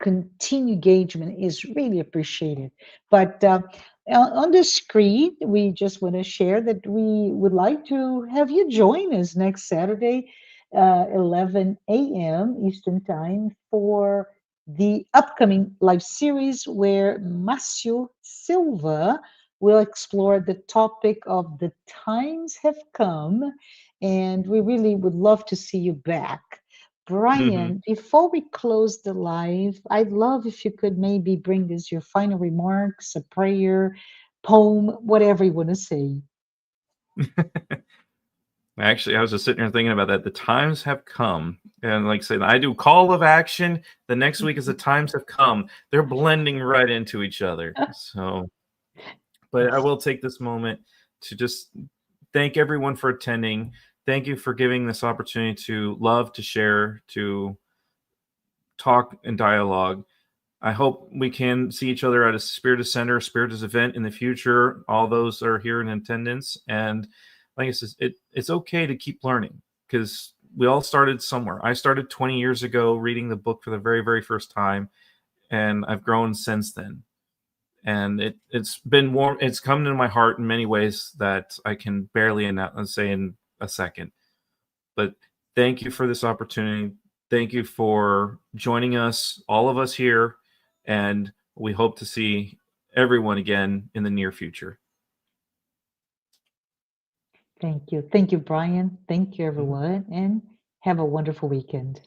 A: continued engagement is really appreciated. But on the screen, we just want to share that we would like to have you join us next Saturday, 11 a.m. Eastern Time, for the upcoming live series where Márcio Silva will explore the topic of the times have come. And we really would love to see you back. Brian, before we close the live, I'd love if you could maybe bring us your final remarks, a prayer, poem, whatever you want to say.
B: Actually, I was just sitting here thinking about that. The times have come. And like I said, I do call of action. The next week is the times have come. They're blending right into each other. So, but I will take this moment to just thank everyone for attending. Thank you for giving this opportunity to love, to share, to talk and dialogue. I hope we can see each other at a Spiritist Center, Spiritist event in the future. All those are here in attendance. And like I said, it's okay to keep learning because we all started somewhere. I started 20 years ago reading the book for the very, very first time, and I've grown since then. And it's been warm. It's come into my heart in many ways that I can barely say in a second. But thank you for this opportunity. Thank you for joining us, all of us here, and we hope to see everyone again in the near future.
A: Thank you. Thank you, Brian. Thank you, everyone, and have a wonderful weekend.